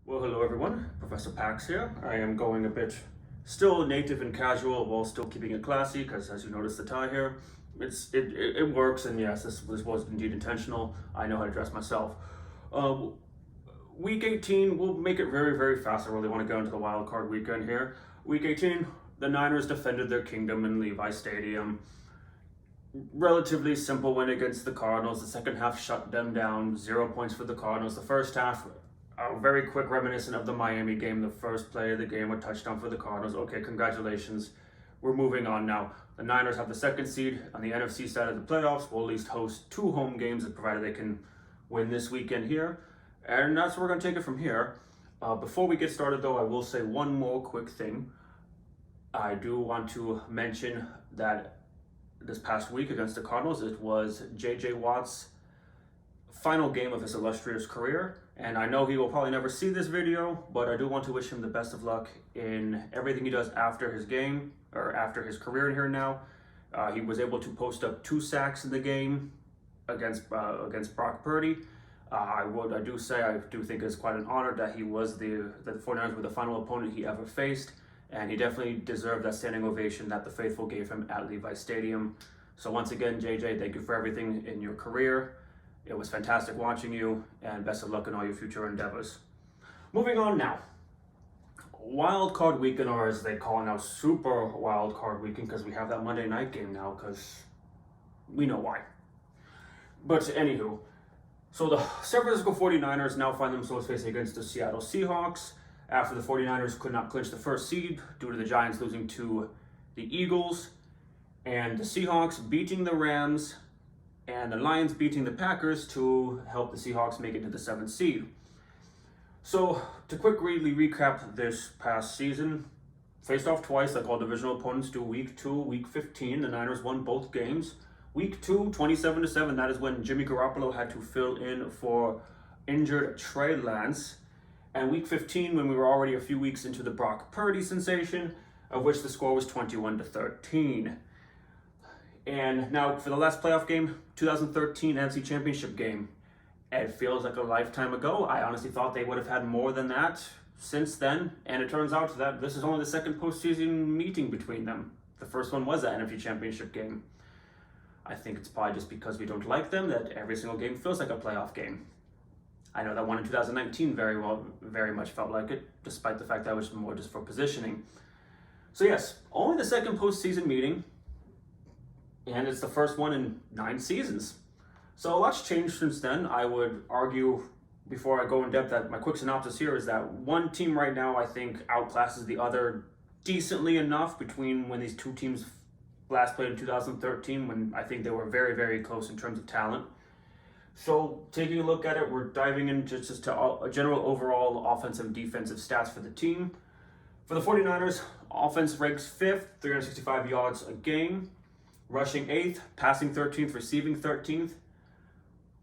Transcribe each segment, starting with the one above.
Well, hello everyone, Professor Pax here. I am going a bit still native and casual while still keeping it classy because as you notice the tie here, it works, and yes, this was indeed intentional. I know how to dress myself. Uh, Week 18, we'll make it very, very fast. I really want to go into the wild card weekend here. Week 18, the Niners defended their kingdom in Levi Stadium. Relatively simple win against the Cardinals. The second half shut them down. 0 points for the Cardinals. The first half, very quick reminiscent of the Miami game. The first play of the game, a touchdown for the Cardinals. Okay, congratulations. We're moving on now. The Niners have the second seed on the NFC side of the playoffs. We'll at least host 2 home games, provided they can win this weekend here. And that's where we're going to take it from here. Before we get started, though, I will say one more quick thing. I do want to mention that this past week against the Cardinals, it was J.J. Watt's final game of his illustrious career. And I know he will probably never see this video, but I do want to wish him the best of luck in everything he does after his game, or after his career in here now. He was able to post up 2 sacks in the game against Brock Purdy. I do think it's quite an honor that he was that the 49ers were the final opponent he ever faced, and he definitely deserved that standing ovation that the faithful gave him at Levi Stadium. So once again, JJ, thank you for everything in your career. It was fantastic watching you, and best of luck in all your future endeavors. Moving on now. Wild card weekend, or as they call it now, super wild card weekend, because we have that Monday night game now, because we know why. But anywho, so the San Francisco 49ers now find themselves facing against the Seattle Seahawks after the 49ers could not clinch the first seed due to the Giants losing to the Eagles, and the Seahawks beating the Rams, and the Lions beating the Packers to help the Seahawks make it to the 7th seed. So, to quickly recap this past season, faced off twice like all divisional opponents do. Week 2, Week 15, the Niners won both games. Week 2, 27-7, that is when Jimmy Garoppolo had to fill in for injured Trey Lance. And Week 15, when we were already a few weeks into the Brock Purdy sensation, of which the score was 21-13. And now for the last playoff game, 2013 NFC Championship game. It feels like a lifetime ago. I honestly thought they would have had more than that since then. And it turns out that this is only the second postseason meeting between them. The first one was the NFC Championship game. I think it's probably just because we don't like them that every single game feels like a playoff game. I know that one in 2019 very much felt like it, despite the fact that it was more just for positioning. So yes, only the second postseason meeting, and it's the first one in 9 seasons. So a lot's changed since then. I would argue, before I go in depth, that my quick synopsis here is that one team right now I think outclasses the other decently enough between when these two teams last played in 2013, when I think they were very, very close in terms of talent. So taking a look at it, we're diving into just to a general overall offensive and defensive stats for the team. For the 49ers, offense ranks 5th, 365 yards a game. Rushing 8th, passing 13th, receiving 13th.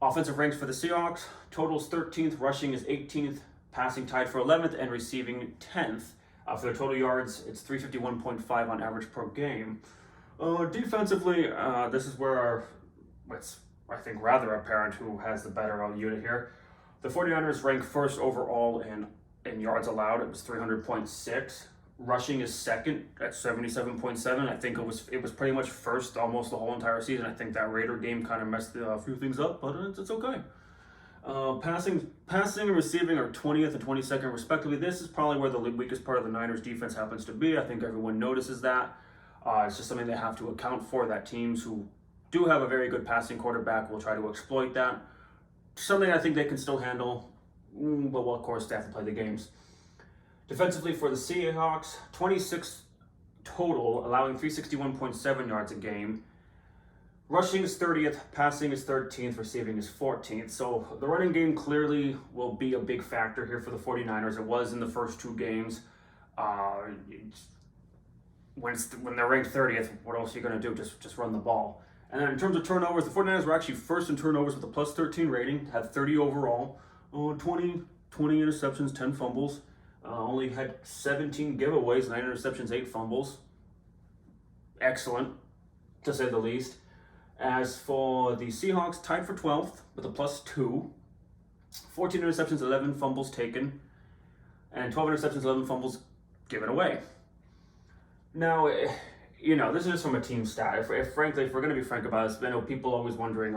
Offensive ranks for the Seahawks, totals 13th, rushing is 18th, passing tied for 11th, and receiving 10th. For their total yards, it's 351.5 on average per game. Defensively, this is where it's, I think, rather apparent who has the better unit here. The 49ers rank 1st overall in yards allowed. It was 300.6. Rushing is 2nd at 77.7. I think it was pretty much 1st almost the whole entire season. I think that Raider game kind of messed a few things up, but it's okay. Passing and receiving are 20th and 22nd respectively. This is probably where the weakest part of the Niners defense happens to be. I think everyone notices that. It's just something they have to account for, that teams who do have a very good passing quarterback will try to exploit that. Something I think they can still handle, but well, of course, they have to play the games. Defensively for the Seahawks, 26 total, allowing 361.7 yards a game. Rushing is 30th, passing is 13th, receiving is 14th. So the running game clearly will be a big factor here for the 49ers. It was in the first 2 games. When they're ranked 30th, what else are you going to do? Just run the ball. And then in terms of turnovers, the 49ers were actually 1st in turnovers with a plus 13 rating, had 30 overall, 20 interceptions, 10 fumbles. Only had 17 giveaways, 9 interceptions, 8 fumbles. Excellent, to say the least. As for the Seahawks, tied for 12th with a plus 2. 14 interceptions, 11 fumbles taken. and 12 interceptions, 11 fumbles given away. Now, this is just from a team stat. Frankly, if we're going to be frank about this, I know people always wondering,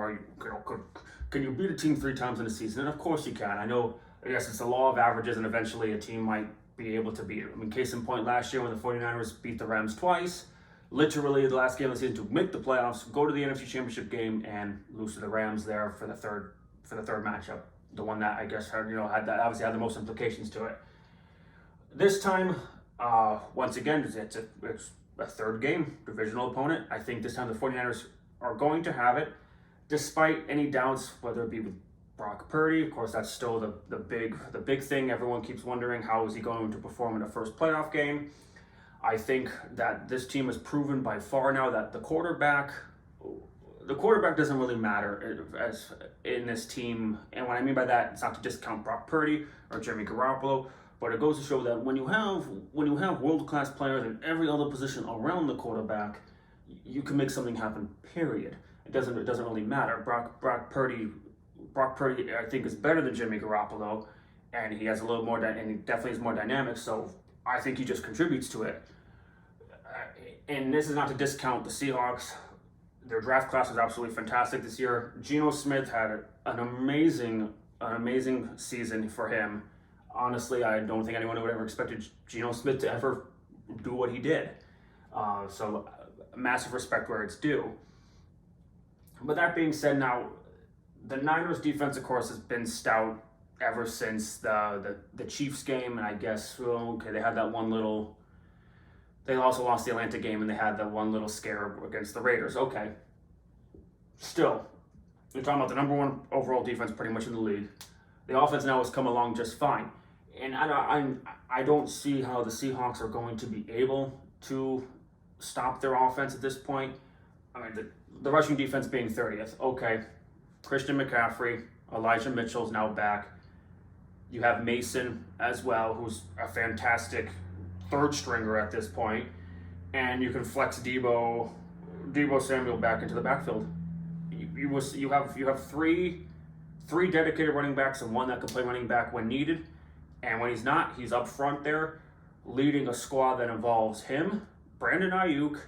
can you beat a team 3 times in a season? And of course you can. I guess it's the law of averages, and eventually a team might be able to beat it. I mean, case in point, last year when the 49ers beat the Rams twice, literally the last game of the season to make the playoffs, go to the NFC Championship game, and lose to the Rams there for the third matchup. The one that I guess had obviously had the most implications to it. This time, once again, it's a third game, divisional opponent. I think this time the 49ers are going to have it, despite any doubts, whether it be with Brock Purdy. Of course, that's still the big thing. Everyone keeps wondering, how is he going to perform in a first playoff game? I think that this team has proven by far now that the quarterback doesn't really matter as in this team. And what I mean by that, it's not to discount Brock Purdy or Jimmy Garoppolo, but it goes to show that when you have world-class players in every other position around the quarterback, you can make something happen, period. It doesn't really matter. Brock Purdy, I think, is better than Jimmy Garoppolo, and he has a little more, and he definitely is more dynamic. So I think he just contributes to it. And this is not to discount the Seahawks. Their draft class was absolutely fantastic this year. Geno Smith had an amazing season for him. Honestly, I don't think anyone would ever expected Geno Smith to ever do what he did. So massive respect where it's due. But that being said, now the Niners defense, of course, has been stout ever since the Chiefs game, and I guess they had that one little. They also lost the Atlanta game, and they had that one little scare against the Raiders. Okay, still, you're talking about the number 1 overall defense pretty much in the league. The offense now has come along just fine, and I don't see how the Seahawks are going to be able to stop their offense at this point. I mean, the rushing defense being 30th. Okay, Christian McCaffrey, Elijah Mitchell's now back. You have Mason as well, who's a fantastic third stringer at this point, and you can flex Deebo Samuel back into the backfield. You have three dedicated running backs and one that can play running back when needed, and when he's not, he's up front there, leading a squad that involves him, Brandon Ayuk,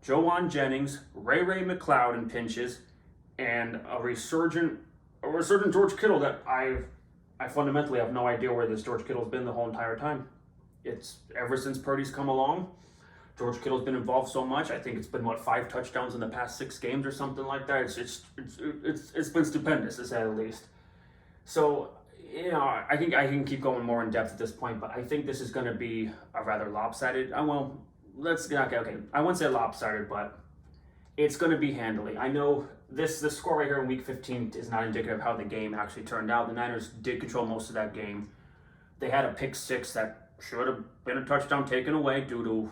Joanne Jennings, Ray McLeod in pinches, and a resurgent George Kittle that I fundamentally have no idea where this George Kittle's been the whole entire time. It's ever since Purdy's come along, George Kittle's been involved so much. I think it's been 5 touchdowns in the past 6 games or something like that. It's been stupendous, to say the least. So I think I can keep going more in depth at this point, but I think this is going to be a rather lopsided. I wouldn't say lopsided, but it's going to be handily. I know this score right here in Week 15 is not indicative of how the game actually turned out. The Niners did control most of that game. They had a pick 6 that should have been a touchdown taken away due to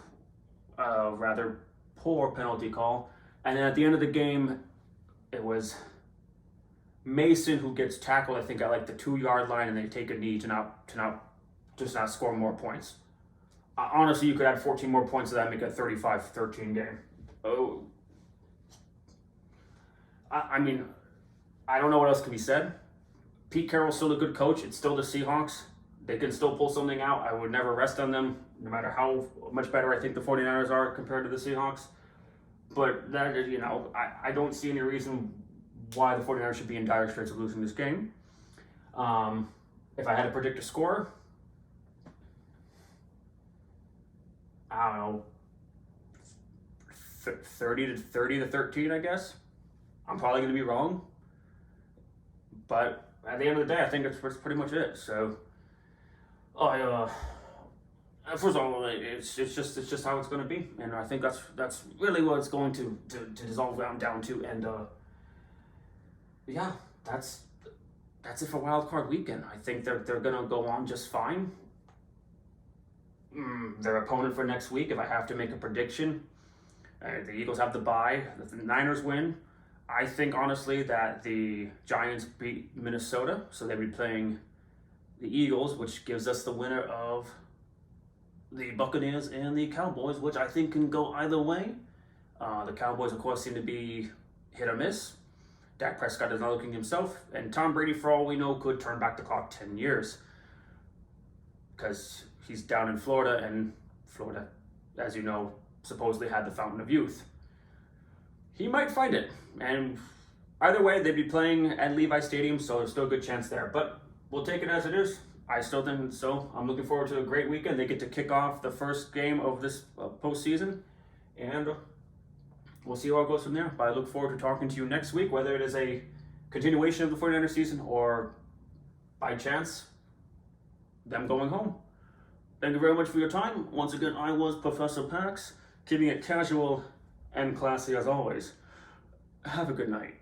a rather poor penalty call. And then at the end of the game, it was Mason who gets tackled, I think, at the 2-yard line, and they take a knee to not score more points. Honestly, you could add 14 more points to that and make it a 35-13 game. Oh. I mean, I don't know what else can be said. Pete Carroll's still a good coach. It's still the Seahawks. They can still pull something out. I would never rest on them, no matter how much better I think the 49ers are compared to the Seahawks. But that is, I don't see any reason why the 49ers should be in dire straits of losing this game. If I had to predict a score, I don't know, 30 to 13, I guess. I'm probably going to be wrong. But at the end of the day, I think it's pretty much it. So, first of all, it's just how it's going to be, and I think that's really what it's going to dissolve down to. And yeah, that's it for Wild Card Weekend. I think they're going to go on just fine. Their opponent for next week, if I have to make a prediction, the Eagles have the bye. The Niners win. I think, honestly, that the Giants beat Minnesota, so they'll be playing the Eagles, which gives us the winner of the Buccaneers and the Cowboys, which I think can go either way. The Cowboys, of course, seem to be hit or miss. Dak Prescott is not looking himself, and Tom Brady, for all we know, could turn back the clock 10 years. because he's down in Florida, and Florida, as you know, supposedly had the Fountain of Youth. He might find it, and either way, they'd be playing at Levi Stadium, so there's still a good chance there. But we'll take it as it is. I still think so. I'm looking forward to a great weekend. They get to kick off the first game of this postseason, and we'll see how it goes from there. But I look forward to talking to you next week, whether it is a continuation of the 49ers season or by chance them going home. Thank you very much for your time. Once again, I was Professor Pax, keeping it casual and classy as always. Have a good night.